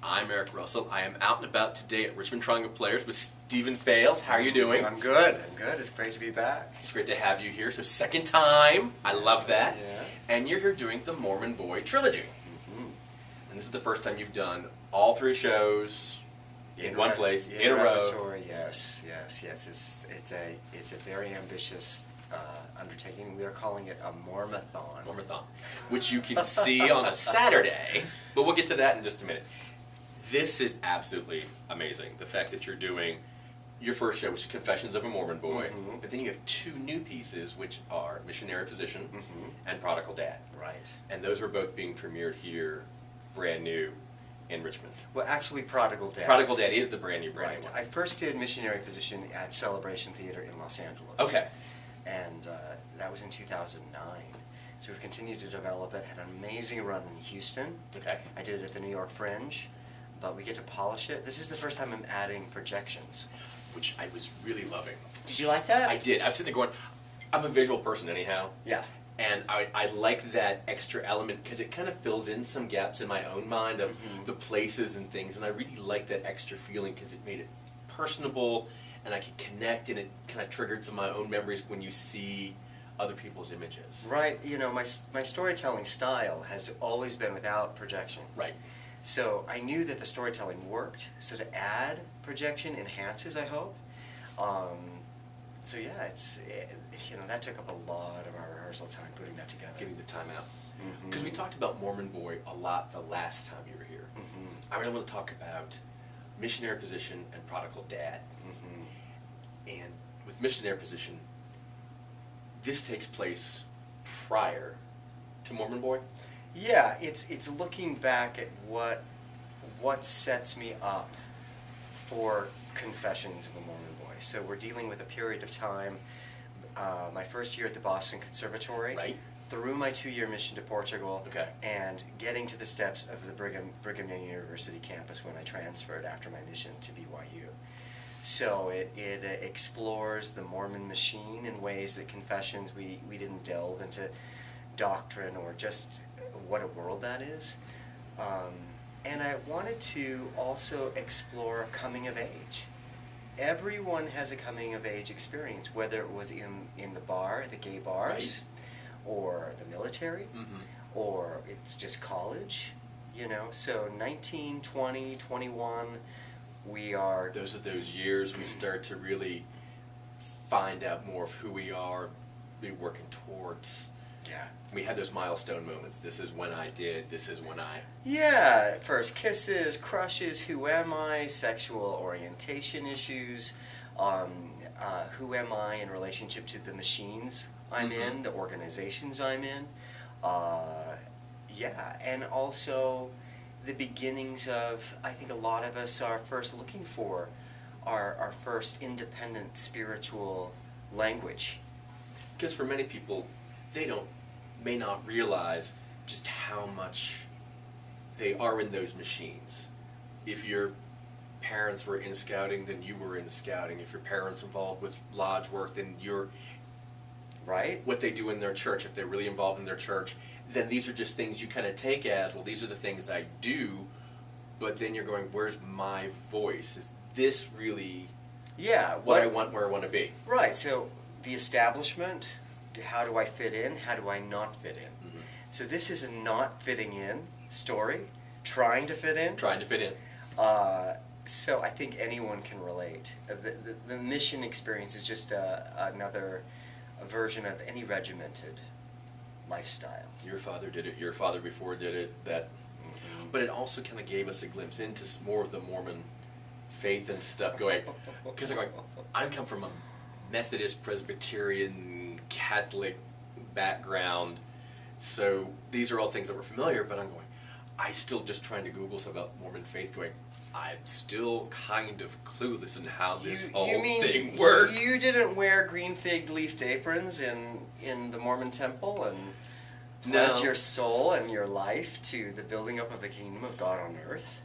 I'm Eric Russell. I am out and about today at Richmond Triangle Players with Steven Fales. How are you doing? I'm good. It's great to be back. It's great to have you here. So second time. I love that. Yeah. And you're here doing the Mormon Boy Trilogy. Mm-hmm. And this is the first time you've done all 3 shows in one place, in a row. Yes. It's a very ambitious undertaking. We are calling it a Mormathon. Mormathon, which you can see on a Saturday, but we'll get to that in just a minute. This is absolutely amazing. The fact that you're doing your first show, which is Confessions of a Mormon Boy, but then you have 2 new pieces, which are Missionary Position and Prodigal Dance. Right. And those are both being premiered here, brand new, in Richmond. Well, actually, Prodigal Dance. Prodigal Dance is the brand new one. I first did Missionary Position at Celebration Theater in Los Angeles. Okay. And that was in 2009. So we've continued to develop it. Had an amazing run in Houston. Okay. I did it at the New York Fringe, but we get to polish it. This is the first time I'm adding projections, which I was really loving. Did you like that? I did. I was sitting there going, I'm a visual person anyhow. Yeah. And I like that extra element because it kind of fills in some gaps in my own mind of the places and things. And I really like that extra feeling because it made it personable and I could connect, and it kind of triggered some of my own memories when you see other people's images. Right. You know, my storytelling style has always been without projection. Right. So I knew that the storytelling worked. So to add projection enhances, I hope. So yeah, that took up a lot of our rehearsal time putting that together. Getting the time out. Because we talked about Mormon Boy a lot the last time you were here. I really want to talk about Missionary Position and Prodigal Dance. And with Missionary Position, this takes place prior to Mormon Boy? Yeah, it's looking back at what sets me up for Confessions of a Mormon Boy. So we're dealing with a period of time, my first year at the Boston Conservatory, right, through my 2-year mission to Portugal, okay, and getting to the steps of the Brigham Young University campus when I transferred after my mission to BYU. So it explores the Mormon machine in ways that Confessions, we didn't delve into doctrine or just what a world that is. And I wanted to also explore coming of age. Everyone has a coming of age experience, whether it was in the bar, the gay bars, or the military, or it's just college, you know. So 19, 20, 21, we are... Those are those years we start to really find out more of who we are, be working towards. Yeah. We had those milestone moments. This is when I did, this is when I... Yeah, first kisses, crushes, who am I, sexual orientation issues, who am I in relationship to the machines I'm in, the organizations I'm in. Yeah, and also the beginnings of, I think a lot of us are first looking for our first independent spiritual language. Because for many people, they may not realize just how much they are in those machines. If your parents were in scouting, then you were in scouting. If your parents were involved with lodge work, then you're... Right? What they do in their church, if they're really involved in their church, then these are just things you kind of take as, well, these are the things I do, but then you're going, where's my voice? Is this really what I want, where I want to be? Right, so the establishment, how do I fit in, how do I not fit in? So this is a not fitting in story, trying to fit in. Trying to fit in. So I think anyone can relate. The mission experience is just another version of any regimented lifestyle. Your father did it, your father before did it, that... But it also kind of gave us a glimpse into more of the Mormon faith and stuff going... Because I come from a Methodist, Presbyterian, Catholic background, so these are all things that were familiar, but I'm going... I still just trying to Google stuff about Mormon faith going... I'm still kind of clueless in how this whole thing works. You didn't wear green fig leafed aprons in the Mormon temple and pledge your soul and your life to the building up of the kingdom of God on earth?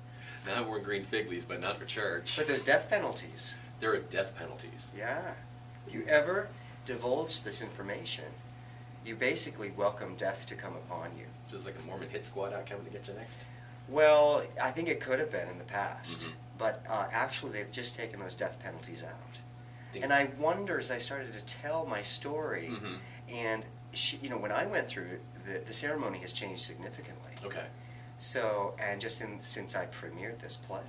Now I wore green fig leaves, but not for church. But there's death penalties. There are death penalties. Yeah. If you ever divulge this information, you basically welcome death to come upon you. Just like a Mormon hit squad out coming to get you next? Well, I think it could have been in the past, but actually they've just taken those death penalties out. And I wonder, as I started to tell my story, and you know, when I went through it, the ceremony has changed significantly. Okay. So, and just since I premiered this play,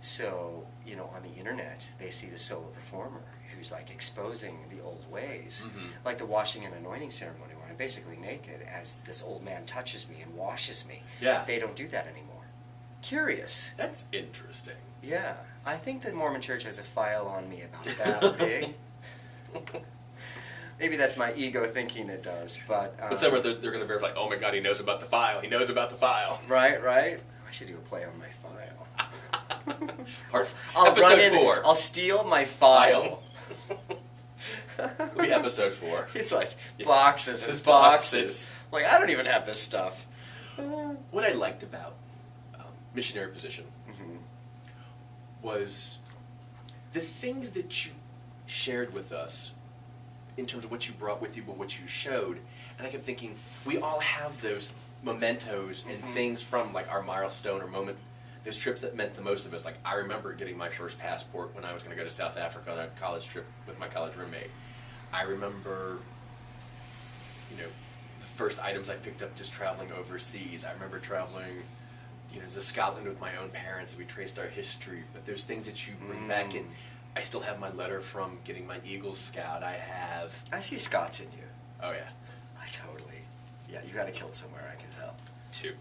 so, you know, on the internet, they see the solo performer who's like exposing the old ways, like the washing and anointing ceremony where I'm basically naked as this old man touches me and washes me. Yeah. They don't do that anymore. Curious. That's interesting. Yeah. I think the Mormon Church has a file on me about that big. Maybe that's my ego thinking it does, but... But somewhere they're going to verify, oh my God, he knows about the file. He knows about the file. Right, right. I should do a play on my file. Episode 4. I'll steal my file. It'll be episode 4. It's like boxes and boxes. Like, I don't even have this stuff. What I liked about missionary position was the things that you shared with us in terms of what you brought with you, but what you showed. And I kept thinking, we all have those mementos and things from like our milestone or moment, those trips that meant the most of us. Like I remember getting my first passport when I was going to go to South Africa on a college trip with my college roommate. I remember, you know, the first items I picked up just traveling overseas. I remember traveling, you know, to Scotland with my own parents. We traced our history, but there's things that you bring back in. I still have my letter from getting my Eagle Scout. I see Scots in you. Oh yeah. I totally. Yeah, you got killed somewhere, I can tell. 2.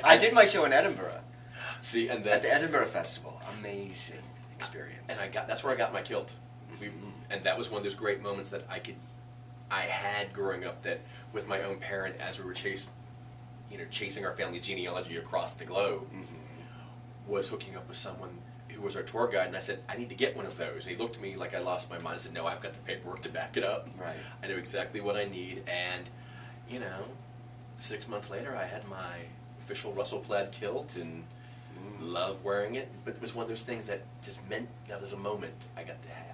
I did my show in Edinburgh. See, and at the Edinburgh Festival. Amazing experience. And that's where I got my kilt. And that was one of those great moments that I had growing up, that with my own parent, as we were chasing our family's genealogy across the globe, was hooking up with someone who was our tour guide, and I said, I need to get one of those. And he looked at me like I lost my mind. I said, no, I've got the paperwork to back it up. Right. I know exactly what I need, and, you know, 6 months later, I had my official Russell plaid kilt, and loved wearing it. But it was one of those things that just meant that was a moment I got to have.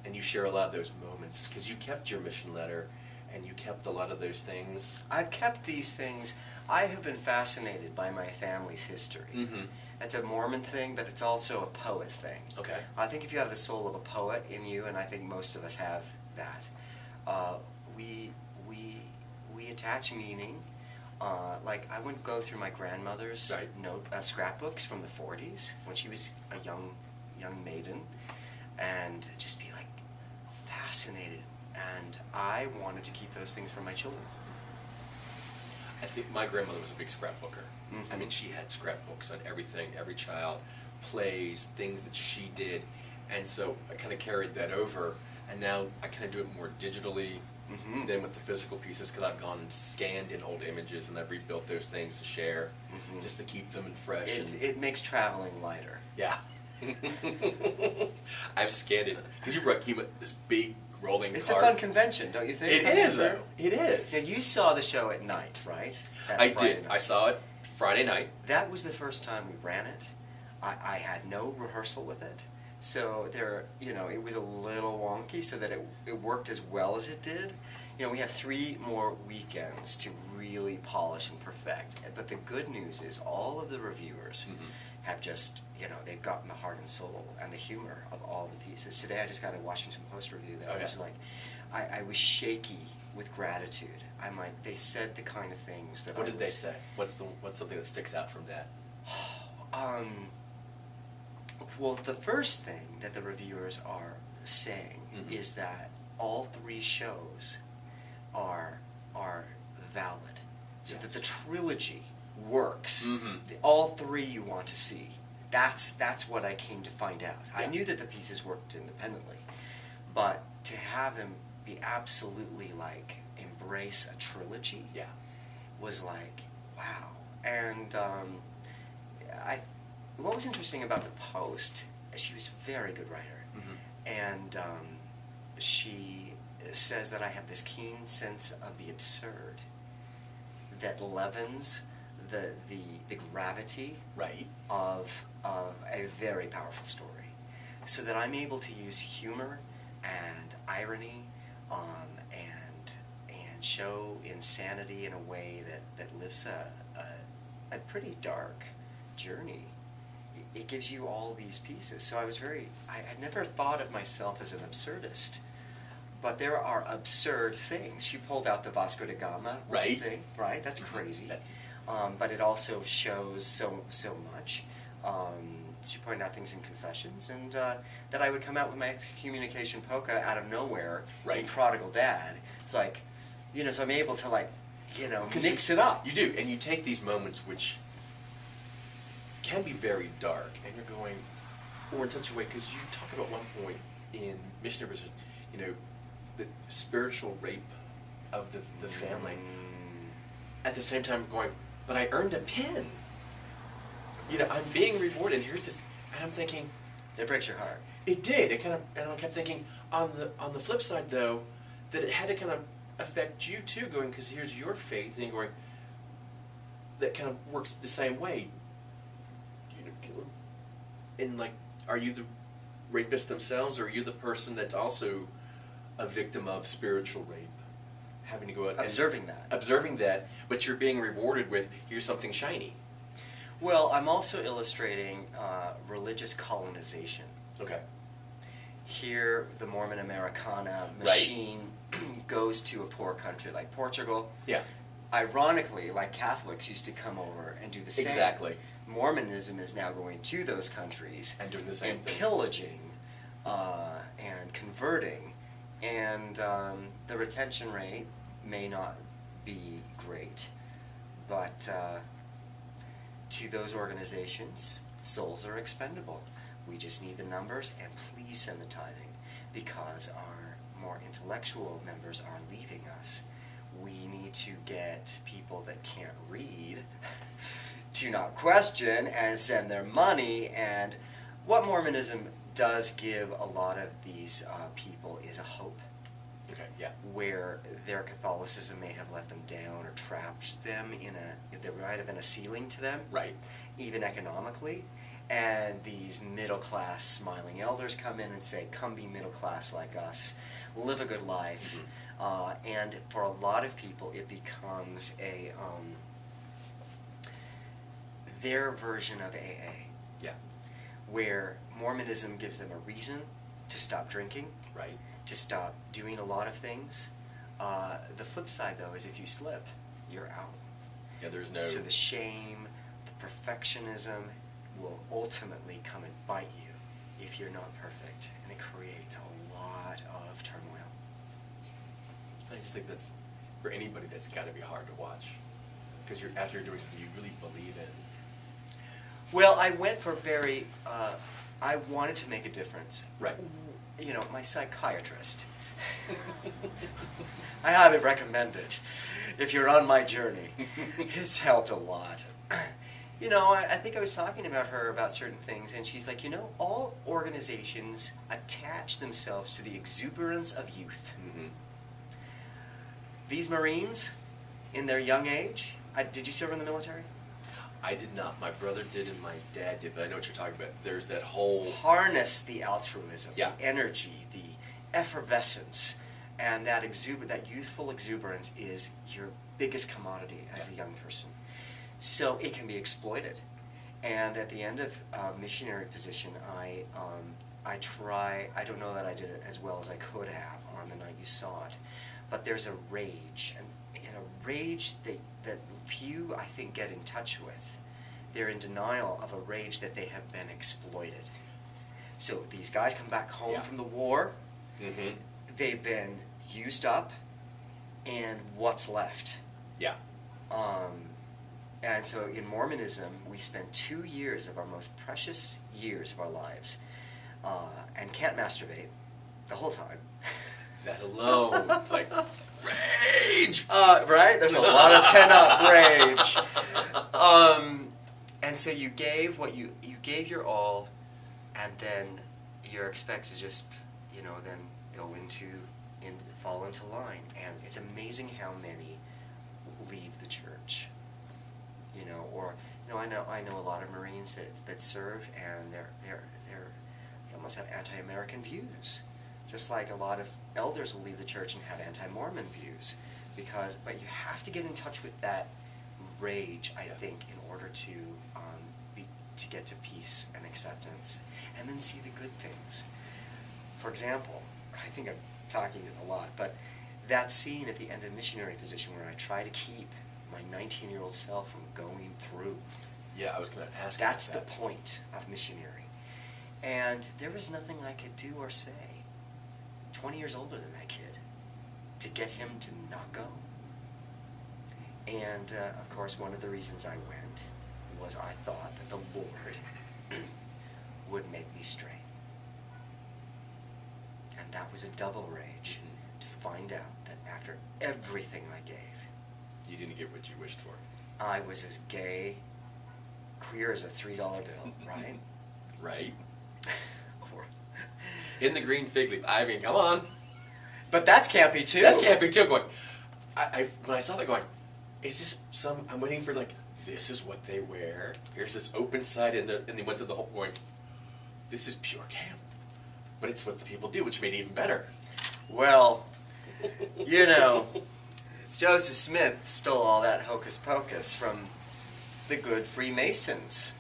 And you share a lot of those moments, because you kept your mission letter, and you kept a lot of those things. I've kept these things. I have been fascinated by my family's history. It's a Mormon thing, but it's also a poet thing. Okay. I think if you have the soul of a poet in you, and I think most of us have that, we attach meaning. Like I would go through my grandmother's scrapbooks from the 40s when she was a young maiden, and just be like fascinated. And I wanted to keep those things for my children. I think my grandmother was a big scrapbooker. I mean, she had scrapbooks on everything, every child, plays, things that she did. And so I kind of carried that over. And now I kind of do it more digitally than with the physical pieces, because I've gone and scanned in old images and I've rebuilt those things to share, just to keep them fresh. It makes traveling lighter. Yeah. I've scanned it, because you came with this big rolling cart. It's a fun convention, don't you think? It is, though. It is. Now, you saw the show at night, right? I did. I saw it Friday night. That was the first time we ran it. I had no rehearsal with it. So it was a little wonky, so that it worked as well as it did. You know, we have 3 more weekends to really polish and perfect. But the good news is all of the reviewers have just, they've gotten the heart and soul and the humor of all the pieces. Today I just got a Washington Post review that was like, I was shaky with gratitude. I'm like, they said the kind of things that What did they say? What's something that sticks out from that? Well, the first thing that the reviewers are saying is that all 3 shows are valid, so that the trilogy works. All 3 you want to see. That's what I came to find out. I knew that the pieces worked independently, but to have them be absolutely like embrace a trilogy was like, wow. And what was interesting about the Post, she was a very good writer, and she says that I have this keen sense of the absurd that leavens the gravity of a very powerful story, so that I'm able to use humor and irony and show insanity in a way that lives a pretty dark journey. It gives you all these pieces. So I never thought of myself as an absurdist, but there are absurd things. She pulled out the Vasco da Gama thing, right? That's crazy. But it also shows so much. She pointed out things in Confessions, and that I would come out with my excommunication polka out of nowhere in Prodigal Dad. It's like, so I'm able to mix it up. You do, and you take these moments which can be very dark, and you're going, or in such a way, because you talk about one point in Missionary, the spiritual rape of the family. At the same time going, but I earned a pin. I'm being rewarded, and here's this, and I'm thinking... It breaks your heart. It did. And I kept thinking, on the flip side, though, that it had to kind of affect you, too, going, because here's your faith, and you're going, that kind of works the same way. And, are you the rapist themselves, or are you the person that's also a victim of spiritual rape? Having to go out observing that, but you're being rewarded with, here's something shiny. Well, I'm also illustrating religious colonization. Okay. Here, the Mormon Americana machine goes to a poor country like Portugal. Yeah. Ironically, like Catholics used to come over and do the same. Exactly. Mormonism is now going to those countries and doing the same thing. Pillaging and converting, and the retention rate may not be great, but to those organizations, souls are expendable. We just need the numbers, and please send the tithing, because our more intellectual members are leaving us. We need to get people that can't read to not question and send their money. And what Mormonism does give a lot of these people is a hope. Okay, yeah. Where their Catholicism may have let them down or trapped them there might have been a ceiling to them. Right. Even economically. And these middle-class smiling elders come in and say, come be middle-class like us, live a good life. And for a lot of people, it becomes their version of AA. Yeah. Where Mormonism gives them a reason to stop drinking. Right. To stop doing a lot of things. The flip side, though, is if you slip, you're out. Yeah, there's no... So the shame, the perfectionism will ultimately come and bite you if you're not perfect, and it creates a lot of turmoil. I just think that's, for anybody, that's got to be hard to watch, because you're out here doing something you really believe in. Well, I went for I wanted to make a difference. Right. My psychiatrist, I highly recommend it if you're on my journey. It's helped a lot. I think I was talking about her about certain things, and she's like, all organizations attach themselves to the exuberance of youth. Mm-hmm. These Marines, in their young age, did you serve in the military? I did not. My brother did and my dad did, but I know what you're talking about. There's that whole... Harness the altruism, yeah. The energy, the effervescence, and that youthful exuberance is your biggest commodity as a young person. So it can be exploited. And at the end of missionary position, I don't know that I did it as well as I could have on the night you saw it, but there's a rage, and a rage that few, I think, get in touch with. They're in denial of a rage that they have been exploited. So these guys come back home from the war, they've been used up, and what's left? Yeah. And so in Mormonism, we spend 2 years of our most precious years of our lives and can't masturbate the whole time. That alone, it's like, rage! Right? There's a lot of pent-up rage. And so you gave you gave your all, and then you're expected to just, then go fall into line. And it's amazing how many leave the church. I know a lot of Marines that served, and they almost have anti-American views, just like a lot of elders will leave the church and have anti-Mormon views. but you have to get in touch with that rage, I think, in order to get to peace and acceptance, and then see the good things. For example, I think I'm talking a lot, but that scene at the end of Missionary position where I try to keep my 19-year-old self from going through. Yeah, I was going to ask. That's the point of Missionary. And there was nothing I could do or say, 20 years older than that kid, to get him to not go. And, of course, one of the reasons I went was I thought that the Lord would make me straight. And that was a double rage, to find out that after everything I gave, you didn't get what you wished for. I was as gay, queer as a $3 bill, right? Right. In the green fig leaf. I mean, come on. But that's campy too. That's campy too. Going, when I saw that, going, is this some? I'm waiting for like, this is what they wear. Here's this open side, and they went to the whole going. This is pure camp, but it's what the people do, which made it even better. Well, you know, Joseph Smith stole all that hocus pocus from the good Freemasons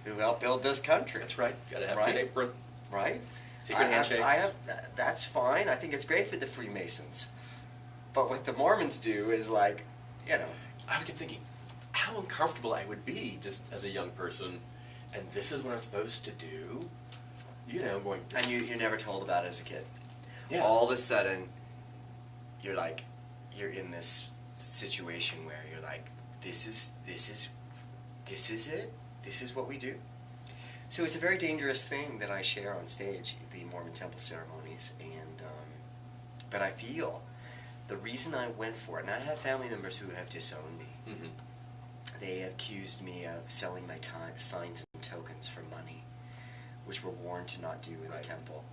who helped build this country. That's right. Got to have a Right? good apron. Right? Secret handshakes. That's fine. I think it's great for the Freemasons. But what the Mormons do is like, you know. I kept thinking, how uncomfortable I would be just as a young person, and this is what I'm supposed to do. You know, going. And you're never told about it as a kid. Yeah. All of a sudden, you're in this situation where you're like, this is it. This is what we do. So it's a very dangerous thing that I share on stage, the Mormon temple ceremonies, and but I feel the reason I went for it, and I have family members who have disowned me. Mm-hmm. They have accused me of selling my signs and tokens for money, which we're warned to not do in the temple.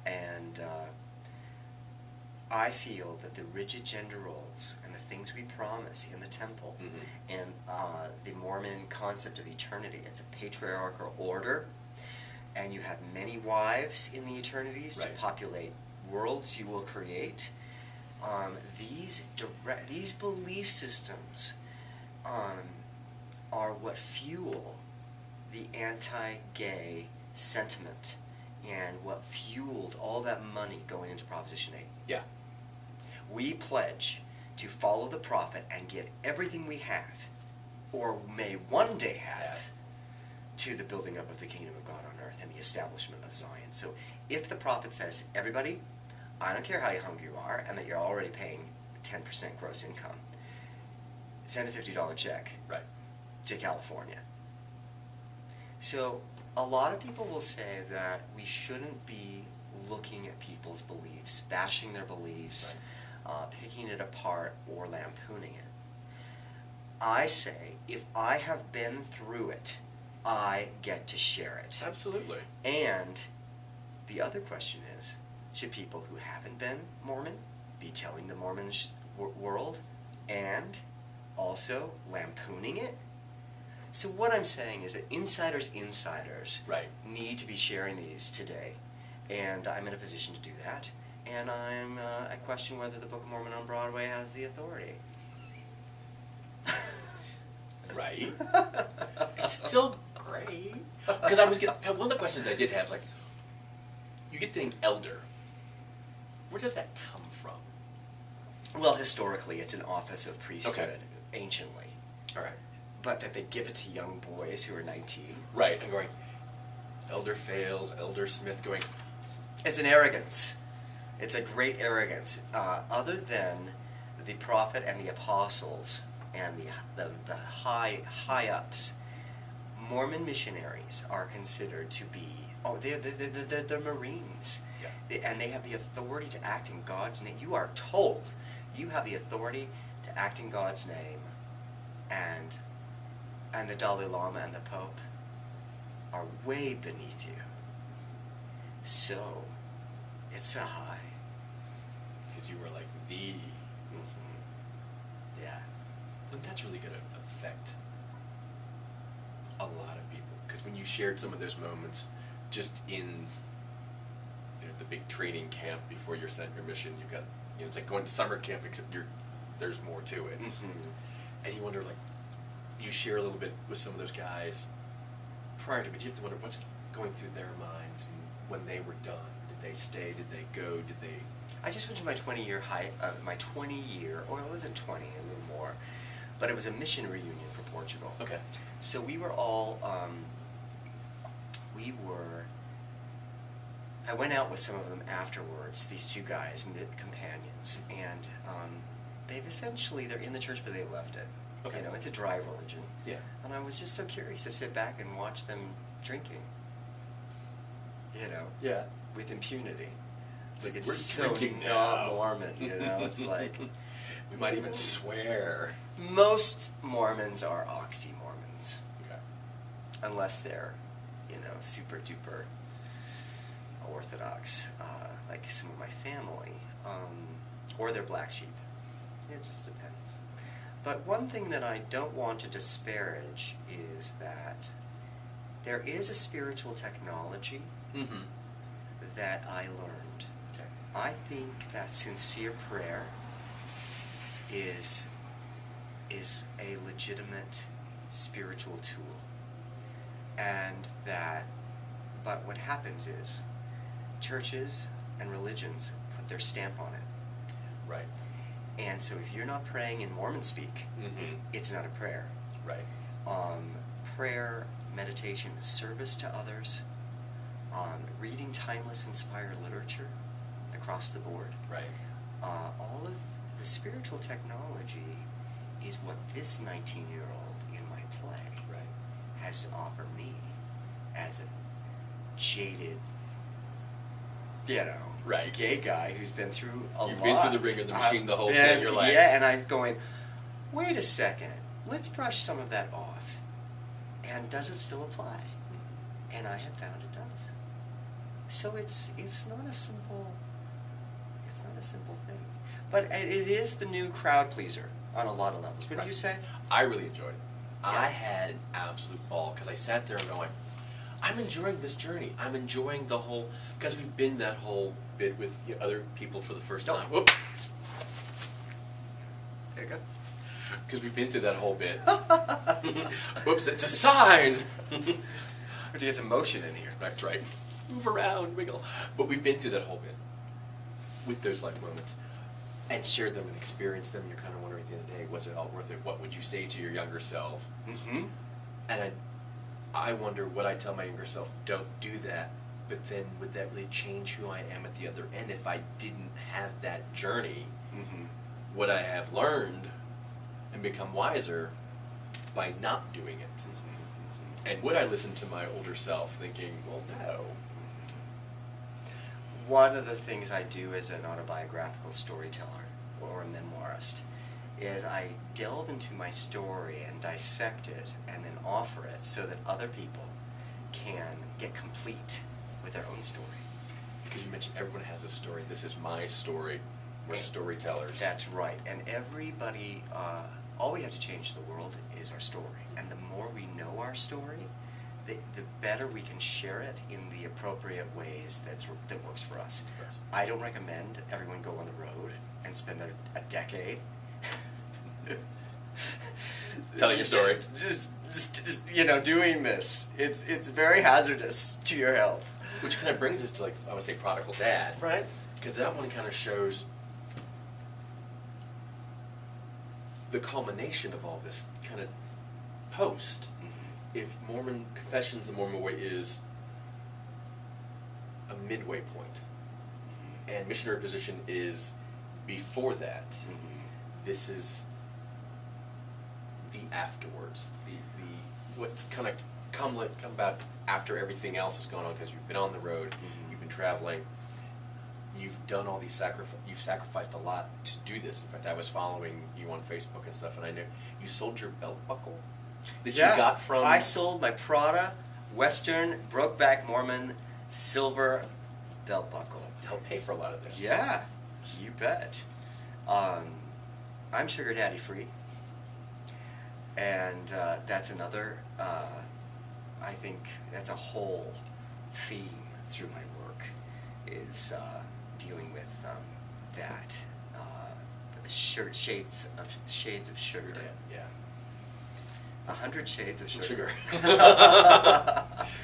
And I feel that the rigid gender roles and the things we promise in the temple, and the Mormon concept of eternity, it's a patriarchal order, and you have many wives in the eternities to populate worlds you will create. These belief systems are what fuel the anti-gay sentiment and what fueled all that money going into Proposition 8. Yeah. We pledge to follow the prophet and give everything we have, or may one day have, to the building up of the kingdom of God on earth and the establishment of Zion. So if the prophet says, everybody, I don't care how hungry you are and that you're already paying 10% gross income, send a $50 check to California. So a lot of people will say that we shouldn't be looking at people's beliefs, bashing their beliefs, picking it apart, or lampooning it. I say, if I have been through it, I get to share it. Absolutely. And the other question is, should people who haven't been Mormon be telling the Mormon world and also lampooning it? So what I'm saying is that insiders need to be sharing these today, and I'm in a position to do that, and I question whether the Book of Mormon on Broadway has the authority. Right. It's still great. Because one of the questions I did have is like, you get the name elder. Where does that come from? Well, historically, it's an office of priesthood, anciently. All right. But that they give it to young boys who are 19. Right. I'm going, Elder Fales, Elder Smith, going. It's an arrogance. It's a great arrogance. Other than the prophet and the apostles and the high-ups, Mormon missionaries are considered to be, they're Marines. Yeah. And they have the authority to act in God's name. You are told you have the authority to act in God's name, and the Dalai Lama and the Pope are way beneath you. So, it's a high. Because you were like the... Mm-hmm. Yeah. And that's really going to affect a lot of people. Because when you shared some of those moments, just in the big training camp before you're sent your mission, you've got, it's like going to summer camp, except you're there's more to it. Mm-hmm. And you wonder, like, you share a little bit with some of those guys prior to, but you have to wonder what's going through their minds when they were done. Did they stay? Did they go? Did they? I just went to my 20-year, or it wasn't 20, a little more, but it was a mission reunion for Portugal. Okay. So we were all, I went out with some of them afterwards, these two guys, companions, and they're in the church, but they've left it. Okay. You know, it's a dry religion. Yeah. And I was just so curious to sit back and watch them drinking, you know, Yeah. with impunity. It's like, We're it's so drinking not now. Mormon, you know, it's like... We might even swear. Most Mormons are oxymormons, Okay. unless they're, you know, super duper orthodox, like some of my family, or they're black sheep. It just depends. But one thing that I don't want to disparage is that there is a spiritual technology Mm-hmm. that I learned. Okay. I think that sincere prayer is a legitimate spiritual tool. And that, but what happens is, churches and religions put their stamp on it. Right. And so if you're not praying in Mormon speak, Mm-hmm. it's not a prayer. Right. Prayer, meditation, service to others, reading timeless, inspired literature across the board. Right. All of the spiritual technology is what this 19-year-old in my play Right. has to offer me as a jaded, you know, Right. gay guy who's been through a lot. You've been through the ring of the machine, I've the whole been- thing. You're like, yeah, and I'm going, wait a second, let's brush some of that off. And does it still apply? And I have found it does. So it's not a simple thing. But it is the new crowd pleaser on a lot of levels. What do you say? I really enjoyed it. Yeah. I had an absolute ball because I sat there going, I'm enjoying this journey. I'm enjoying the whole, because we've been that whole bit with other people for the first Nope. time. Whoop. There you go. Because we've been through that whole bit. Whoops, it's a sign! Or do you get some motion in here? That's right. Move around, wiggle. But we've been through that whole bit with those life moments and shared them and experienced them. You're kind of wondering at the end of the day, was it all worth it? What would you say to your younger self? Mm-hmm. And I wonder, would I tell my younger self, don't do that? But then would that really change who I am at the other end if I didn't have that journey? Mm-hmm. Would I have learned and become wiser by not doing it? Mm-hmm. And would I listen to my older self thinking, well, no. One of the things I do as an autobiographical storyteller or a memoirist is I delve into my story and dissect it and then offer it so that other people can get complete with their own story. Because you mentioned everyone has a story. This is my story. We're storytellers. That's right. And everybody, all we have to change the world is our story. And the more we know our story, the better we can share it in the appropriate ways that works for us. Yes. I don't recommend everyone go on the road and spend a decade Telling your story. Just you know, doing this. It's very hazardous to your health. Which kind of brings us to, like, I would say Prodigal Dad. Right? Because that one kind of shows the culmination of all this kind of post. Mm-hmm. If Mormon Confessions, the Mormon Way, is a midway point, Mm-hmm. and Missionary Position is before that, Mm-hmm. this is the afterwards, the what's kind of come about after everything else has gone on, because you've been on the road, Mm-hmm. you've been traveling, you've done all these you've sacrificed a lot to do this. In fact, I was following you on Facebook and stuff, and I knew you sold your belt buckle that you got from. I sold my Prada Western Brokeback Mormon silver belt buckle. to help pay for a lot of this. Yeah, you bet. I'm sugar daddy free, and that's another. I think that's a whole theme through my work is dealing with that shades of sugar. Yeah. 100 Shades of Sugar.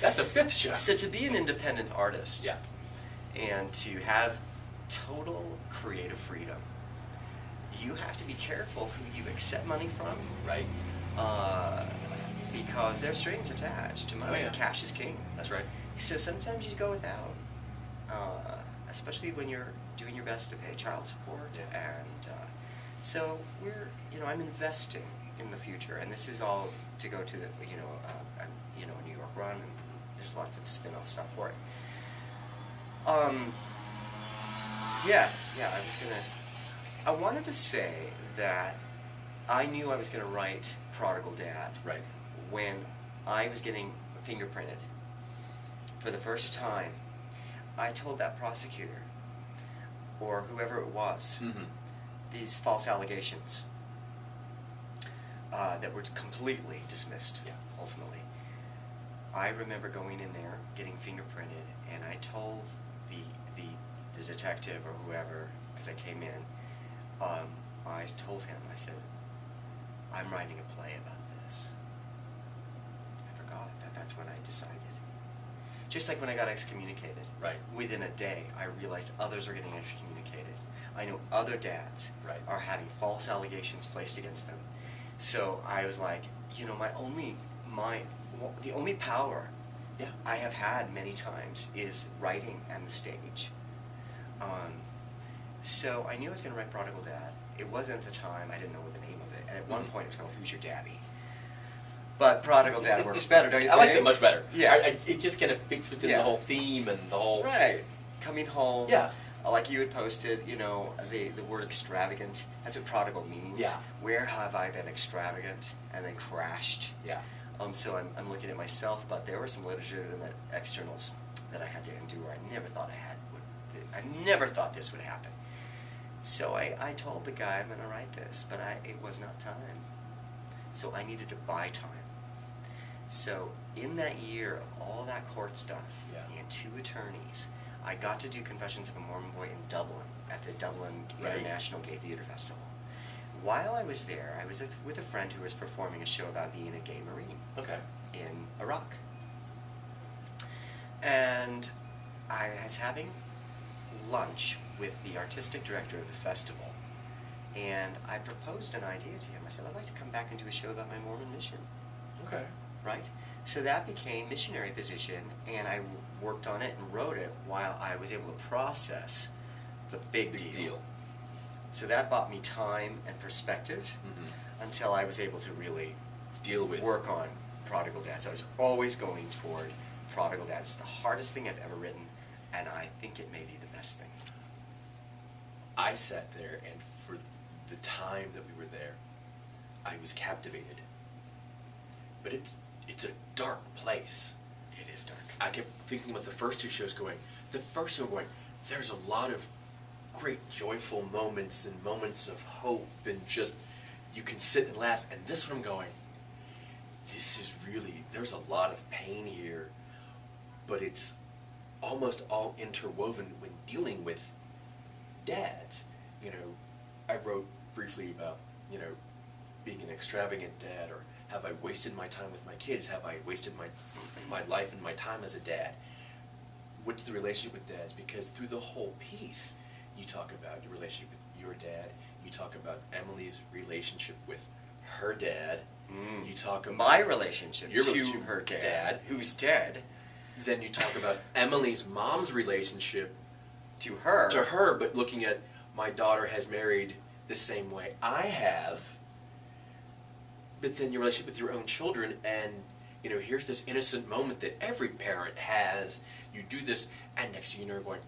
That's a 5th show. So to be an independent artist, Yeah. and to have total creative freedom, you have to be careful who you accept money from, Right. because there's strings attached to money. Oh, yeah. Cash is king. That's right. So sometimes you go without, especially when you're doing your best to pay child support. Yeah. And so I'm investing in the future, and this is all to go to the, a New York run, and there's lots of spin-off stuff for it. I wanted to say that I knew I was going to write Prodigal Dad Right. when I was getting fingerprinted for the first time. I told that prosecutor, or whoever it was, Mm-hmm. these false allegations that were completely dismissed, Yeah. ultimately. I remember going in there, getting fingerprinted, and I told the detective or whoever, because I came in, I told him, I said, I'm writing a play about this. I forgot that's when I decided. Just like when I got excommunicated. Right. Within a day, I realized others are getting excommunicated. I know other dads Right. are having false allegations placed against them. So I was like, the only power Yeah. I have had many times is writing and the stage. So I knew I was going to write Prodigal Dad. It wasn't at the time, I didn't know what the name of it. And at one point it was called Who's Your Daddy? But Prodigal Dad works better, don't you I think? like that much better. Yeah. It just kind of fits within Yeah. the whole theme and the whole... Right. Coming home. Yeah. Like you had posted, the word extravagant. That's what prodigal means. Yeah. Where have I been extravagant and then crashed? Yeah. So I'm looking at myself, but there were some legitimate externals that I had to endure. I never thought this would happen. So I told the guy, I'm going to write this, but it was not time. So I needed to buy time. So in that year of all that court stuff, Yeah. and 2 attorneys, I got to do Confessions of a Mormon Boy in Dublin, at the Dublin Right. International Gay Theatre Festival. While I was there, I was with a friend who was performing a show about being a gay Marine Okay. in Iraq. And I was having lunch with the artistic director of the festival, and I proposed an idea to him. I said, I'd like to come back and do a show about my Mormon mission. Okay. Right? So that became Missionary position, and I worked on it and wrote it while I was able to process the big deal. So that bought me time and perspective until I was able to really Deal with... work on Prodigal Dad. So I was always going toward Prodigal Dad. It's the hardest thing I've ever written, and I think it may be the best thing. I sat there, and for the time that we were there, I was captivated. But it's a dark place. It is dark. I kept thinking about the first 2 shows there's a lot of great joyful moments and moments of hope and just, you can sit and laugh. And this one I'm going, this is really, there's a lot of pain here, but it's almost all interwoven when dealing with dads. I wrote briefly about, being an extravagant dad, or have I wasted my time with my kids? Have I wasted my life and my time as a dad? What's the relationship with dads? Because through the whole piece, you talk about your relationship with your dad. You talk about Emily's relationship with her dad. You talk about my relationship your to relationship her with dad, who's dead. Then you talk about Emily's mom's relationship to her, but looking at my daughter has married the same way I have. But then your relationship with your own children, and here's this innocent moment that every parent has. You do this, and next thing you know, you're going,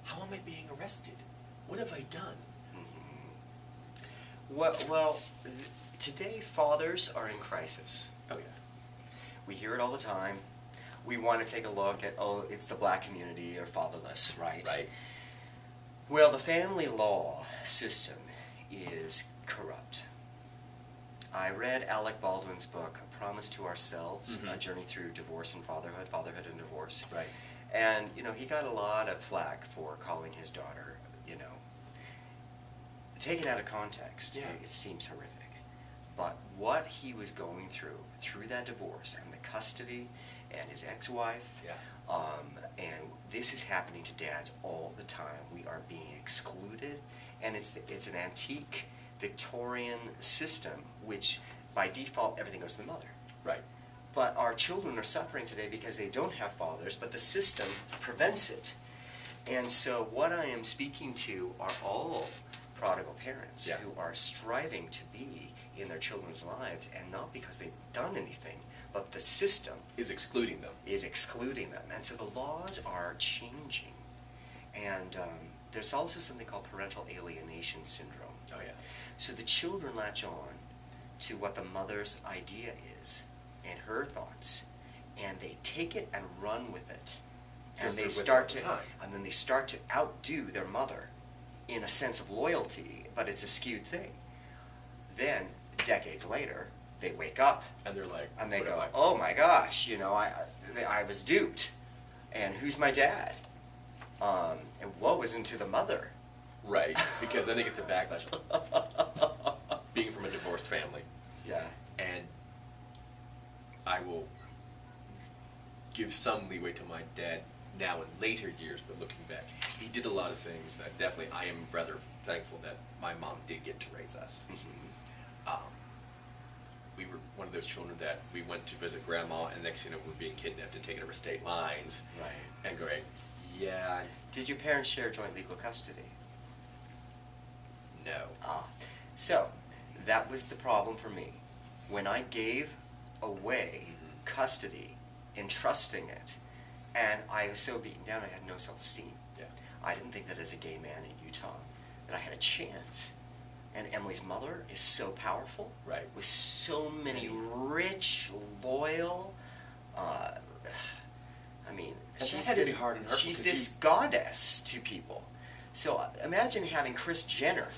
how am I being arrested? What have I done? Well, today fathers are in crisis. Oh yeah. We hear it all the time. We want to take a look at, it's the black community or fatherless, right? Right. Well, the family law system is corrupt. I read Alec Baldwin's book, A Promise to Ourselves, A Journey Through Divorce and Fatherhood and Divorce. Right. And, he got a lot of flack for calling his daughter, to taken out of context, it seems horrific. But what he was going through that divorce and the custody and his ex-wife, and this is happening to dads all the time. We are being excluded, and it's an antique Victorian system, which by default everything goes to the mother. Right. But our children are suffering today because they don't have fathers, but the system prevents it. And so what I am speaking to are all prodigal parents who are striving to be in their children's lives, and not because they've done anything, but the system is excluding them. And so the laws are changing. And there's also something called parental alienation syndrome. Oh, yeah. So the children latch on to what the mother's idea is and her thoughts, and they take it and run with it. And they start to, and then they start to outdo their mother in a sense of loyalty, but it's a skewed thing. Then, decades later, they wake up and they're like, and they go, "Oh my gosh, you know, I was duped, and who's my dad?" And woe isn't to the mother. Right, because then they get the backlash being from a divorced family. Yeah. And I will give some leeway to my dad now in later years, but looking back, he did a lot of things that definitely I am rather thankful that my mom did get to raise us. We were one of those children that we went to visit grandma, and next thing you know, we're being kidnapped and taken over state lines. Right. And going, yeah. Did your parents share joint legal custody? No. So, that was the problem for me. When I gave away custody, entrusting it, and I was so beaten down, I had no self-esteem. Yeah. I didn't think that as a gay man in Utah, that I had a chance. And Emily's mother is so powerful, right, with so many rich, loyal, I mean, she's this goddess to people. So imagine having Kris Jenner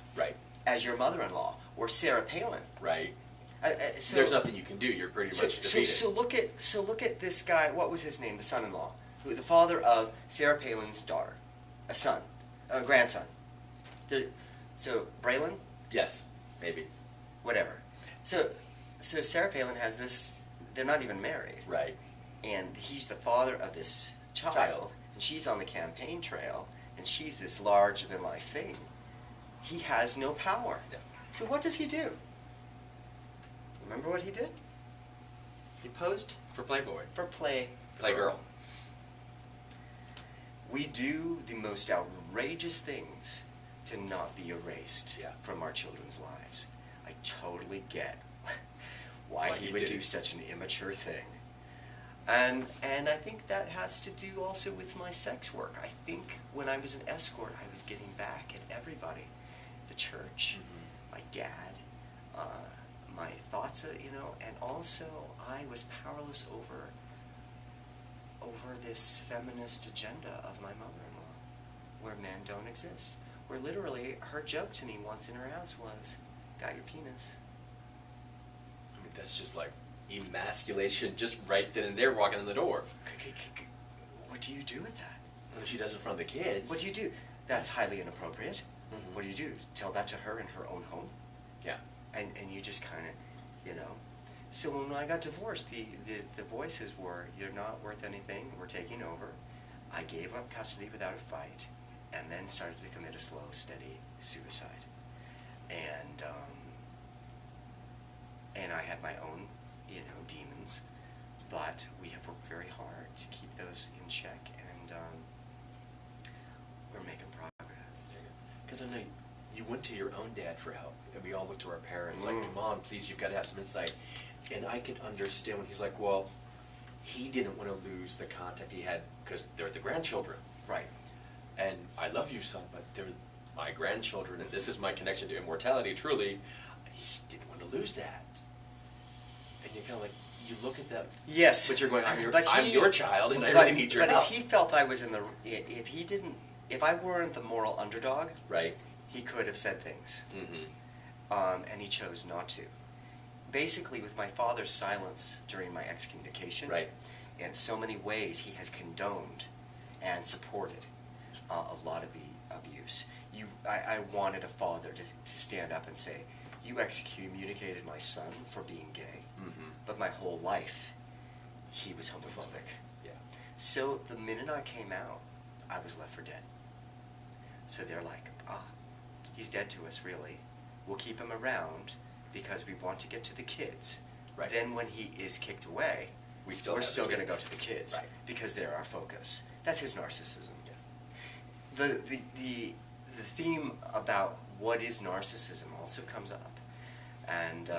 as your mother-in-law, or Sarah Palin. Right. So, there's nothing you can do. You're pretty much defeated. So look at this guy. What was his name? The son-in-law, the father of Sarah Palin's daughter, a grandson. So Braylon. Yes, maybe. Whatever. So Sarah Palin has this. They're not even married. Right. And he's the father of this child, and she's on the campaign trail, and she's this larger-than-life thing. He has no power. Yeah. So what does he do? Remember what he did? He posed for Playboy. For Playgirl. We do the most outrageous things to not be erased from our children's lives. I totally get why he would do such an immature thing. And I think that has to do also with my sex work. I think when I was an escort, I was getting back at everybody. The church, my dad, my thoughts, and also I was powerless over this feminist agenda of my mother-in-law, where men don't exist. Where literally, her joke to me once in her house was, "Got your penis." I mean, that's just like emasculation, just right then and there, walking in the door. What do you do with that? If she does it in front of the kids. What do you do? That's highly inappropriate. What do you do? Tell that to her in her own home? Yeah. And you just kind of, So when I got divorced, the voices were, "You're not worth anything, we're taking over." I gave up custody without a fight, and then started to commit a slow, steady suicide. And I had my own, demons, but we have worked very hard to keep those in check, and we're making progress. Because I know you went to your own dad for help, and we all looked to our parents like, "Mom, please, you've got to have some insight." And I could understand when he's like, well, he didn't want to lose the contact he had because they're the grandchildren. Right. And I love you, son, but they're my grandchildren, and this is my connection to immortality, truly. He didn't want to lose that. And you're kind of like, you look at that. Yes. But you're going, I'm your child, and I really need your help. But if he felt I was if I weren't the moral underdog, right, he could have said things. And he chose not to. Basically, with my father's silence during my excommunication, in so many ways he has condoned and supported a lot of the abuse. I wanted a father to stand up and say, you excommunicated my son for being gay, but my whole life he was homophobic. Yeah. So the minute I came out, I was left for dead. So they're like, he's dead to us, really. We'll keep him around because we want to get to the kids. Right. Then when he is kicked away, we're still going to go to the kids, right, because they're our focus. That's his narcissism. Yeah. The theme about what is narcissism also comes up, and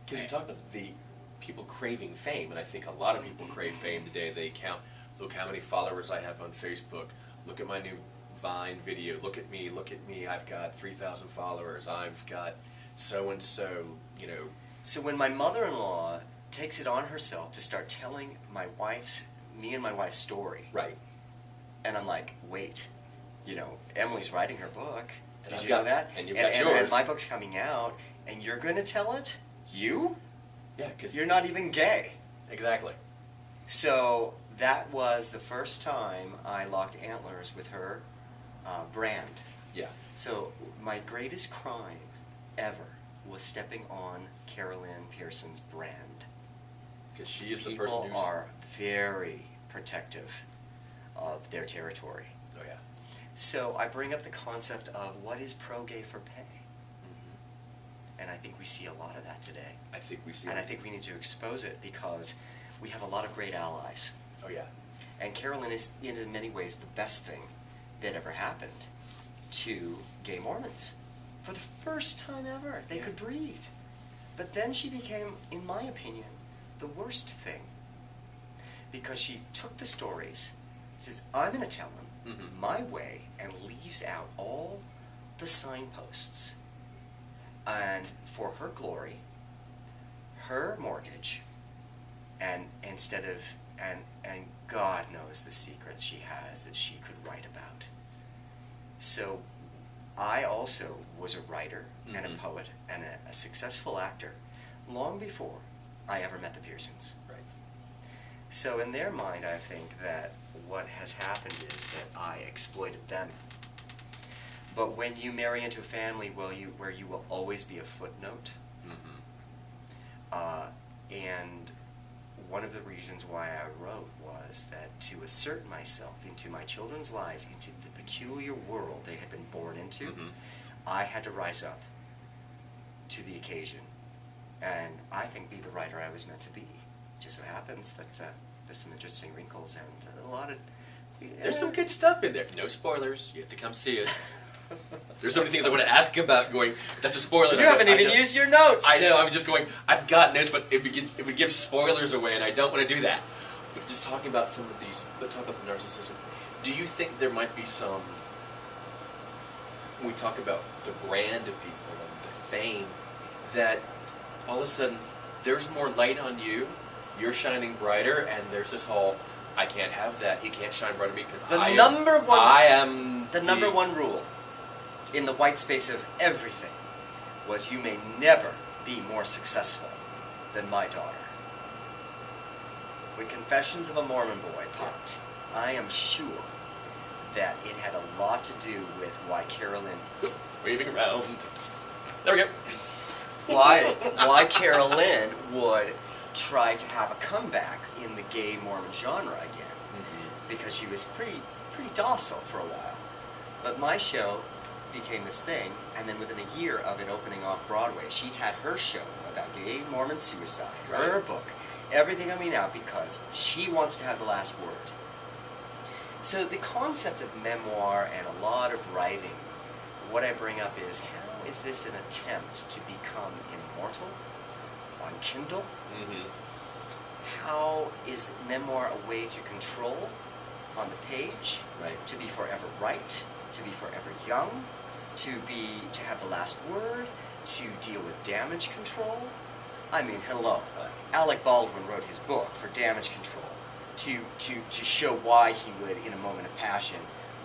because you talk about the people craving fame, and I think a lot of people crave fame today. They count, look how many followers I have on Facebook. Look at my new Vine video. Look at me. I've got 3,000 followers. I've got so and so. You know. So when my mother-in-law takes it on herself to start telling me and my wife's story, right, and I'm like, wait, Emily's writing her book. And Did you know that? And you've got yours. And my book's coming out, and you're going to tell it? You? Yeah, because you're not even gay. Exactly. So that was the first time I locked antlers with her brand. Yeah. So my greatest crime ever was stepping on Carolyn Pearson's brand. Because she is the person who's... People are very protective of their territory. Oh, yeah. So I bring up the concept of what is pro-gay for pay. And I think we see a lot of that today. I think we see And I think we need to expose it because we have a lot of great allies. Oh, yeah. And Carolyn is, in many ways, the best thing that ever happened to gay Mormons. For the first time ever, they could breathe. But then she became, in my opinion, the worst thing. Because she took the stories, says, I'm going to tell them my way, and leaves out all the signposts. And for her glory, her mortgage, and God knows the secrets she has that she could write about. So I also was a writer and a poet and a successful actor long before I ever met the Pearsons. Right. So in their mind, I think that what has happened is that I exploited them. But when you marry into a family where you will always be a footnote, and one of the reasons why I wrote was that to assert myself into my children's lives, into the peculiar world they had been born into, I had to rise up to the occasion, and I think be the writer I was meant to be. It just so happens that there's some interesting wrinkles and a lot of... There's some good stuff in there. No spoilers. You have to come see it. There's so many things I want to ask about going, that's a spoiler. You haven't even used your notes! I know, I'm just going, I've got notes, but it would give spoilers away, and I don't want to do that. But just talking about some of these, let's talk about the narcissism. Do you think there might be some, when we talk about the brand of people and the fame, that all of a sudden, there's more light on you, you're shining brighter, and there's this whole, I can't have that, he can't shine brighter because the I am the number one rule in the white space of everything was you may never be more successful than my daughter. When Confessions of a Mormon Boy popped, I am sure that it had a lot to do with why Carolyn... Waving around. There we go. Why Carolyn would try to have a comeback in the gay Mormon genre again. Because she was pretty docile for a while. But my show became this thing, and then within a year of it opening off Broadway, she had her show about gay Mormon suicide, her book, everything coming out because she wants to have the last word. So the concept of memoir and a lot of writing, what I bring up is, how is this an attempt to become immortal on Kindle? How is memoir a way to control on the page, to be forever right, to be forever young, to have the last word, to deal with damage control? I mean, hello. Alec Baldwin wrote his book for damage control, to show why he would, in a moment of passion,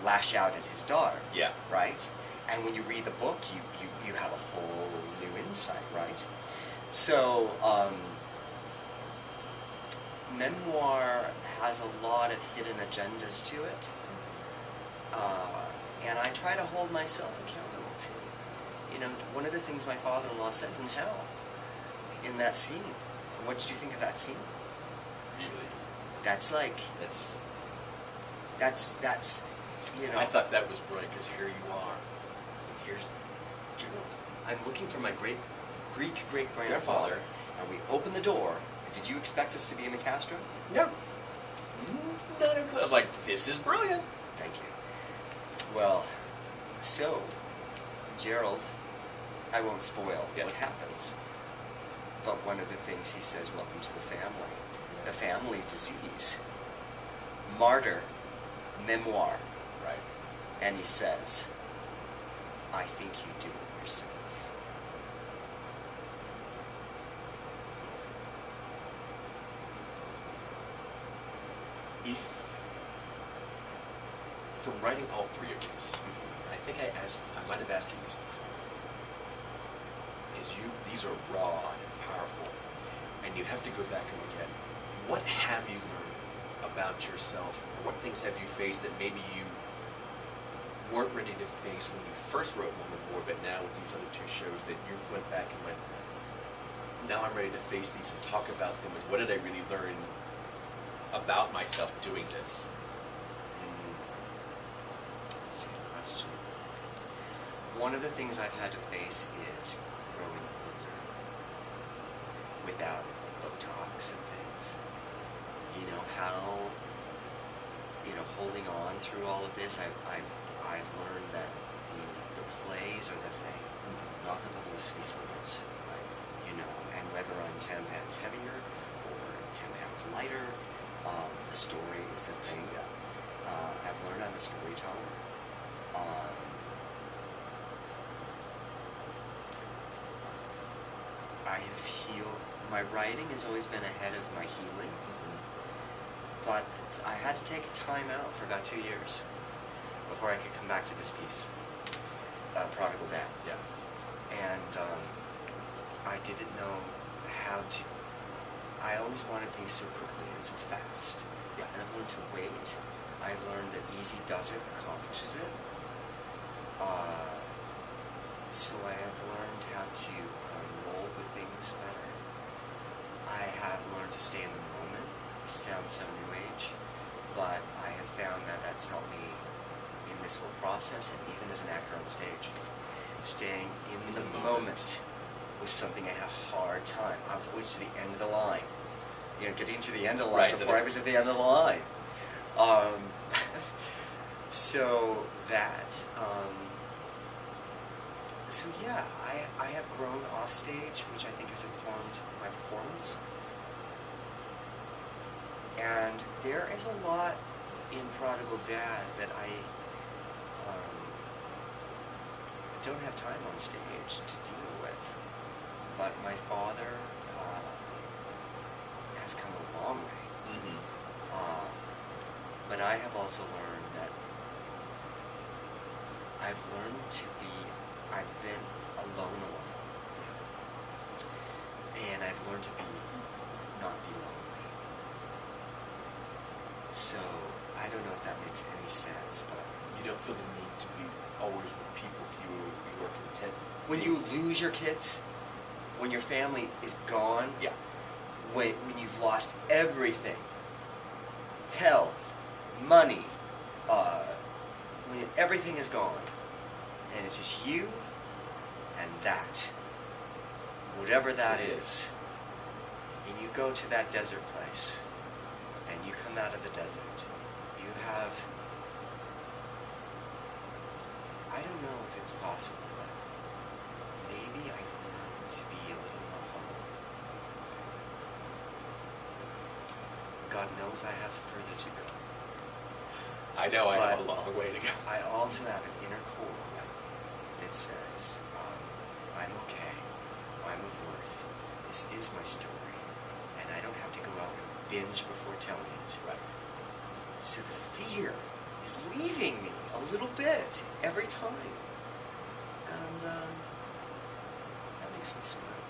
lash out at his daughter. Yeah. Right? And when you read the book, you have a whole new insight, right? So, memoir has a lot of hidden agendas to it. And I try to hold myself accountable too. You know, one of the things my father-in-law says in hell, in that scene. What did you think of that scene? Really? That's like... That's, you know... I thought that was brilliant, because here you are. And here's Gerald. I'm looking for my Greek great-grandfather, and we open the door. Did you expect us to be in the Castro? No. Not a clue. I was like, this is brilliant. Thank you. Well, so, Gerald, I won't spoil what happens, but one of the things he says, welcome to the family disease, martyr, memoir. Right. And he says, I think you do it yourself. If, from writing all three of these, I think I might have asked you this before, these are raw and powerful, and you have to go back and look at what have you learned about yourself, or what things have you faced that maybe you weren't ready to face when you first wrote Mormon Boy, but now with these other two shows that you went back and went, now I'm ready to face these and talk about them, and what did I really learn about myself doing this? That's a good question. One of the things I've had to face is growing older without Botox and things. You know, how, you know, holding on through all of this, I've learned that the plays are the thing, not the publicity photos, right? You know, and whether I'm 10 pounds heavier or 10 pounds lighter, the story is the thing. I've learned I'm a storyteller. I have healed. My writing has always been ahead of my healing, but I had to take a time out for about 2 years before I could come back to this piece, Prodigal Dance. Yeah. And I didn't know how to. I always wanted things so quickly and so fast. Yeah. And I've learned to wait. I've learned that easy does it, accomplishes it. So I have learned how to roll with things better. I have learned to stay in the moment. It sounds so new age, but I have found that that's helped me in this whole process, and even as an actor on stage. Staying in the moment was something I had a hard time. I was always to the end of the line. You know, getting to the end of the line before I was at the end of the line. So that, so yeah, I have grown off stage, which I think has informed my performance. And there is a lot in Prodigal Dad that I don't have time on stage to deal with. But my father has come a long way. But I have also learned that I've been alone a lot. And I've learned to not be lonely. So, I don't know if that makes any sense, but... You don't feel the need to be always with people. You are content. When you lose your kids, when your family is gone, yeah. When you've lost everything, health, money, when everything is gone, and it's just you and that, whatever that is, and you go to that desert place, and you come out of the desert, you have, I don't know if it's possible, but maybe I learned to be a little more humble. God knows I have further to go. I know I have a long way to go. I also have an inner core that says, I'm okay, I'm of worth, this is my story, and I don't have to go out and binge before telling it. Right. So the fear is leaving me a little bit every time. And that makes me smile.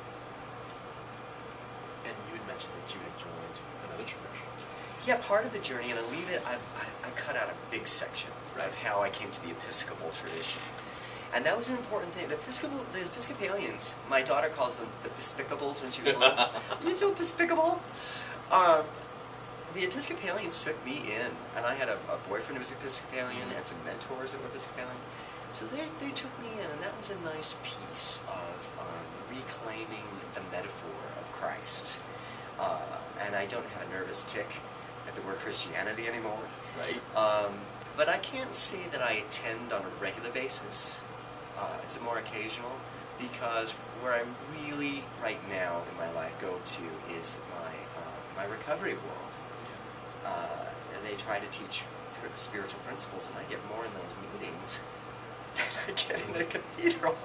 And you had mentioned that you had joined another church. Yeah, part of the journey, and I leave it, I've I cut out a big section of how I came to the Episcopal tradition. And that was an important thing. The Episcopalians, my daughter calls them the Episcopals when she was little. Are you still Episcopal? The Episcopalians took me in, and I had a boyfriend who was Episcopalian and some mentors that were Episcopalian. So they took me in, and that was a nice piece of reclaiming the metaphor of Christ. And I don't have a nervous tick at the word Christianity anymore. Right. But I can't say that I attend on a regular basis. It's more occasional, because where I really, right now in my life, go to is my recovery world. And they try to teach spiritual principles, and I get more in those meetings than I get in a cathedral.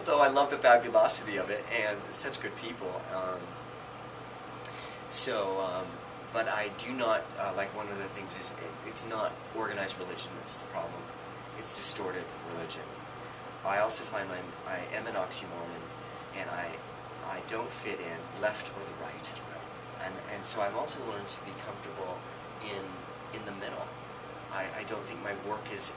Although I love the fabulosity of it, and such good people. But I do not, like one of the things is, it's not organized religion that's the problem. It's distorted religion. I also find I am an oxymormon, and I don't fit in left or the right. And so I've also learned to be comfortable in the middle. I don't think my work is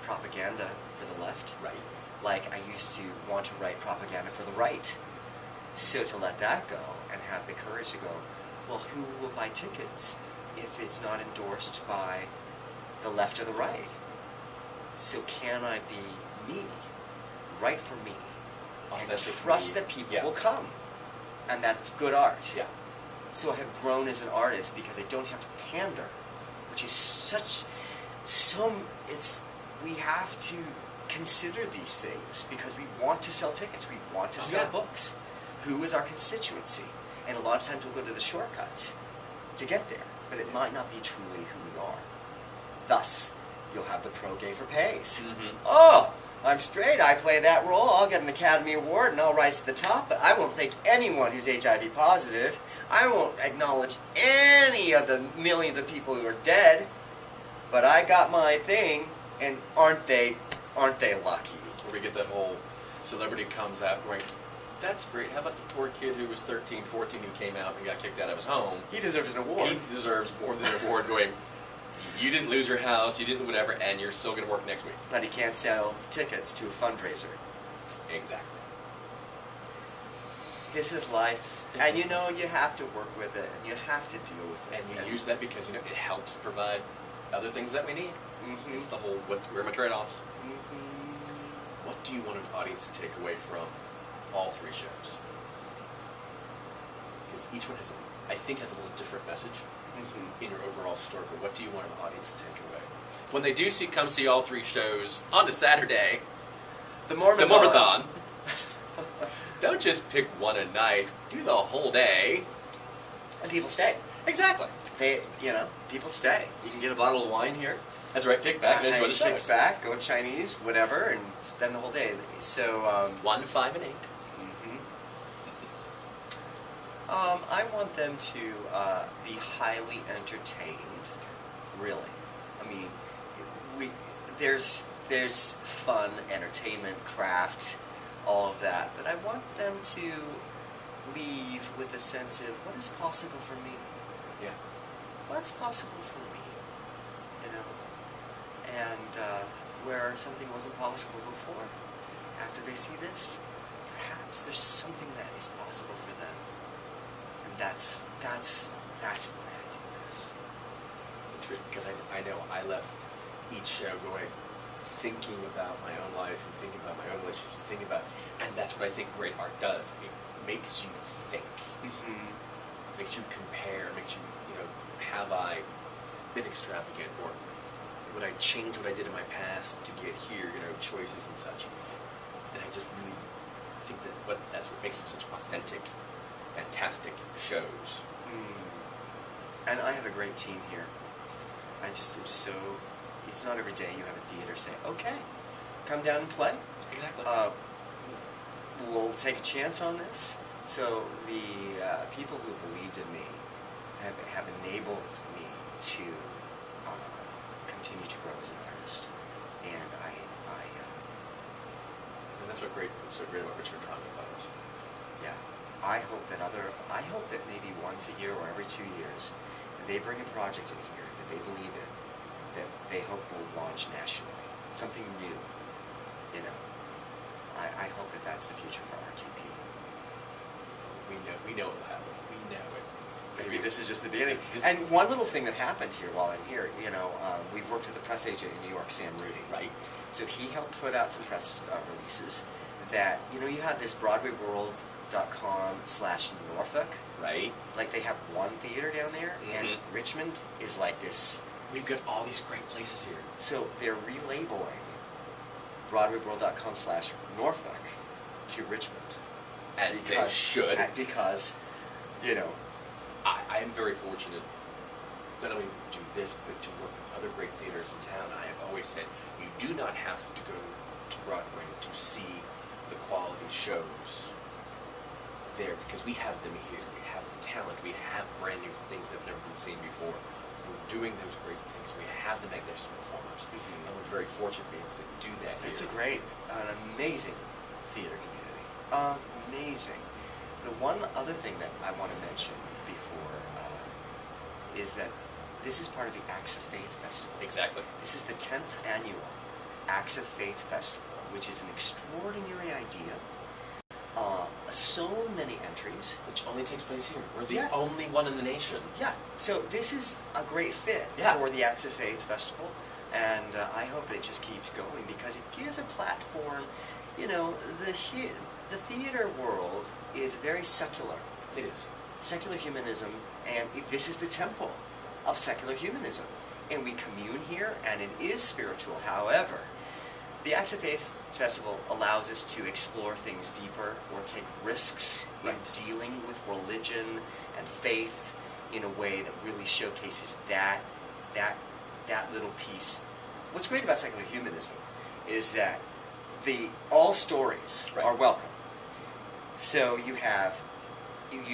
propaganda for the left. Right. Like I used to want to write propaganda for the right. So to let that go and have the courage to go, well, who will buy tickets if it's not endorsed by the left or the right? So can I be me, write for me, and trust that people will come, and that it's good art. Yeah. So I have grown as an artist because I don't have to pander, which is we have to consider these things because we want to sell tickets, we want to sell books. Who is our constituency? And a lot of times we'll go to the shortcuts to get there, but it might not be truly who we are. Thus, you'll have the pro-gay for pays. Oh, I'm straight, I play that role, I'll get an Academy Award and I'll rise to the top, but I won't thank anyone who's HIV positive. I won't acknowledge any of the millions of people who are dead, but I got my thing, and aren't they lucky? Where we get that whole celebrity comes out going, that's great, how about the poor kid who was 13, 14 who came out and got kicked out of his home? He deserves an award. He deserves more than an award going, you didn't lose your house, you didn't whatever, and you're still going to work next week. But he can't sell tickets to a fundraiser. Exactly. This is life. And you know, you have to work with it, and you have to deal with it. And you use that because, you know, it helps provide other things that we need. It's the whole, where are my trade-offs? What do you want an audience to take away from all three shows? Because each one has, I think, has a little different message in your overall story, but what do you want an audience to take away? When they do come see all three shows on a Saturday, the Mormon-thon. Don't just pick one a night, do the whole day. And people stay. Exactly. People stay. You can get a bottle of wine here. That's right, kick back and enjoy the shows. Kick back, go Chinese, whatever, and spend the whole day. So, 1, 5, and 8. I want them to be highly entertained, really. I mean, there's fun, entertainment, craft, all of that, but I want them to leave with a sense of what is possible for me. Yeah. What's possible for me, you know? And where something wasn't possible before, after they see this, perhaps there's something that is possible for them. And that's why I do this. It's great, because I know I left each show going, thinking about my own life and thinking about my own relationships and thinking about, and that's what I think great art does. It makes you think. Makes you compare, makes you, have I been extravagant, or would I change what I did in my past to get here, choices and such. And I just really think that's what makes them such authentic, fantastic shows. And I have a great team here. I just am so, it's not every day you have a theater say, okay, come down and play. Exactly. We'll take a chance on this. So the people who believed in me have enabled me to continue to grow as an artist. And and that's what's so great about Richmond Triangle Players. Yeah. I hope that maybe once a year or every 2 years, they bring a project in here that they believe in, that they hope will launch nationally. Something new, you know. I hope that that's the future for RTP. We know it'll happen. We know it. Maybe this is just the beginning. This- And one little thing that happened here while I'm here, you know, we've worked with the press agent in New York, Sam Rudy. Right. So he helped put out some press releases that, you know, you have this BroadwayWorld.com/Norfolk. Right. Like they have one theater down there, and Mhm. Richmond is like this. We've got all these great places here. So they're relabeling BroadwayWorld.com/Norfolk to Richmond. As they should. Because, you know, I am very fortunate not only to do this, but to work with other great theaters in town. I have always said, you do not have to go to Broadway to see the quality shows there, because we have them here. We have the talent. We have brand new things that have never been seen before. We're doing those great things. We have the magnificent performers. Mhm. And we're very fortunate to be able to do that here. it's an amazing theater community. Amazing. The one other thing that I want to mention before is that this is part of the Acts of Faith Festival. Exactly. This is the 10th annual Acts of Faith Festival, which is an extraordinary idea. So many entries. Which only takes place here. We're the Yeah. only one in the nation. Yeah, so this is a great fit Yeah. for the Acts of Faith Festival, and I hope it just keeps going because it gives a platform. You know, the theater world is very secular. It is. Secular humanism, and this is the temple of secular humanism. And we commune here, and it is spiritual. However, the Acts of Faith Festival allows us to explore things deeper or take risks in dealing with religion and faith in a way that really showcases that little piece. What's great about secular humanism is that all stories are welcome. So you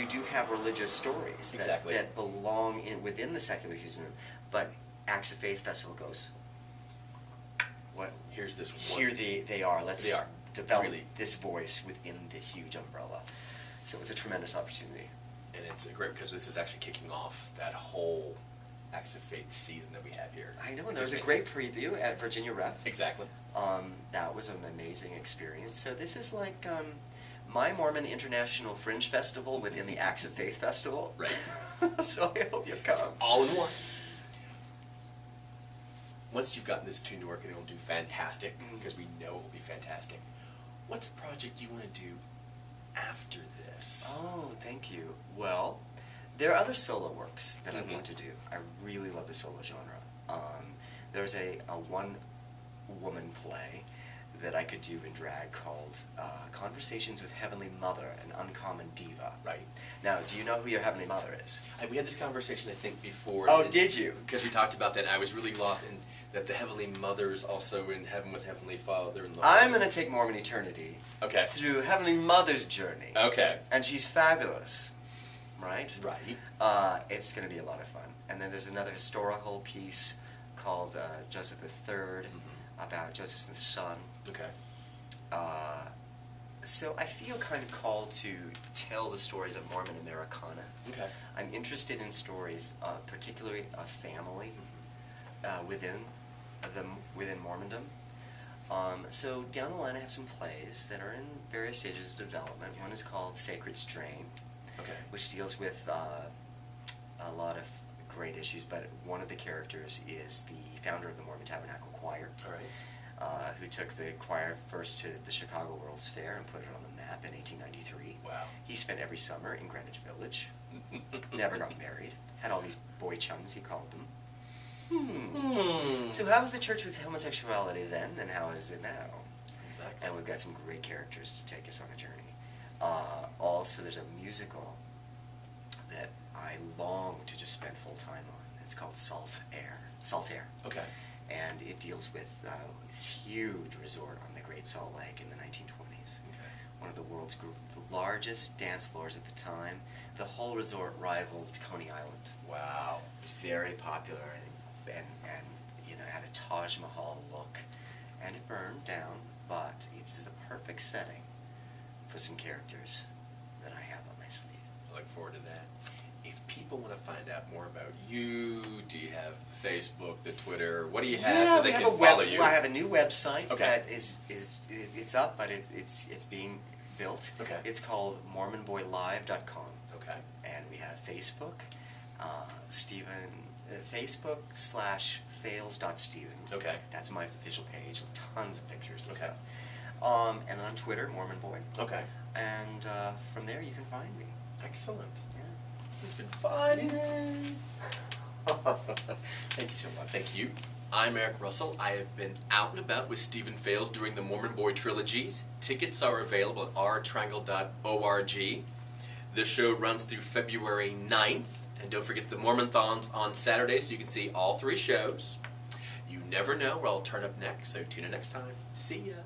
do have religious stories that belong within the secular humanism, but Acts of Faith Festival goes, Here's this one. here they are. Let's develop really this voice within the huge umbrella. So it's a tremendous opportunity. And it's great because this is actually kicking off that whole Acts of Faith season that we have here. I know, and there was a great preview at Virginia Rep. Exactly. That was an amazing experience. So this is like my Mormon International Fringe Festival within the Acts of Faith Festival. Right. So I hope you come. All in one. Once you've gotten this to Newark, and it'll do fantastic, because we know it'll be fantastic, what's a project you want to do after this? Oh, thank you. Well, there are other solo works that I want to do. I really love the solo genre. There's a one-woman play that I could do in drag called Conversations with Heavenly Mother, an Uncommon Diva. Right. Now, do you know who your Heavenly Mother is? We had this conversation, I think, before. Oh, did you? Because we talked about that, and I was really lost in that the Heavenly Mother is also in heaven with Heavenly Father. I'm going to take Mormon Eternity through Heavenly Mother's journey. Okay. And she's fabulous, right? Right. It's going to be a lot of fun. And then there's another historical piece called Joseph III, about Joseph Smith's son. Okay. So I feel kind of called to tell the stories of Mormon Americana. Okay. I'm interested in stories, particularly of family within Mormondom. So down the line I have some plays that are in various stages of development. One is called Sacred Strain, which deals with a lot of great issues, but one of the characters is the founder of the Mormon Tabernacle Choir. All right. Who took the choir first to the Chicago World's Fair and put it on the map in 1893. Wow. He spent every summer in Greenwich Village, never got married, had all these boy chums, he called them. So how was the church with homosexuality then, and how is it now? Exactly. And we've got some great characters to take us on a journey. Also, there's a musical that I long to just spend full time on. It's called Salt Air. Okay. And it deals with this huge resort on the Great Salt Lake in the 1920s. Okay. One of the world's largest dance floors at the time. The whole resort rivaled Coney Island. Wow. It was very popular and you know, had a Taj Mahal look. And it burned down, but it's the perfect setting for some characters that I have on my sleeve. I look forward to that. if people want to find out more about you, do you have the Facebook, the Twitter? What do you have that they can follow you? I have a new website Okay. that it's up, but it's being built. Okay. It's called MormonBoyLive.com. Okay. And we have Facebook, Facebook/Fales.Steven. Okay. That's my official page. Tons of pictures and Okay. stuff. And on Twitter, Mormon Boy. Okay. And from there, you can find me. Excellent. Yeah. This has been fun. Thank you so much. Thank you. I'm Eric Russell. I have been out and about with Steven Fales during the Mormon Boy Trilogies. Tickets are available at rtriangle.org. The show runs through February 9th. And don't forget the Mormon-thons on Saturday so you can see all 3 shows. You never know where I'll turn up next, so tune in next time. See ya.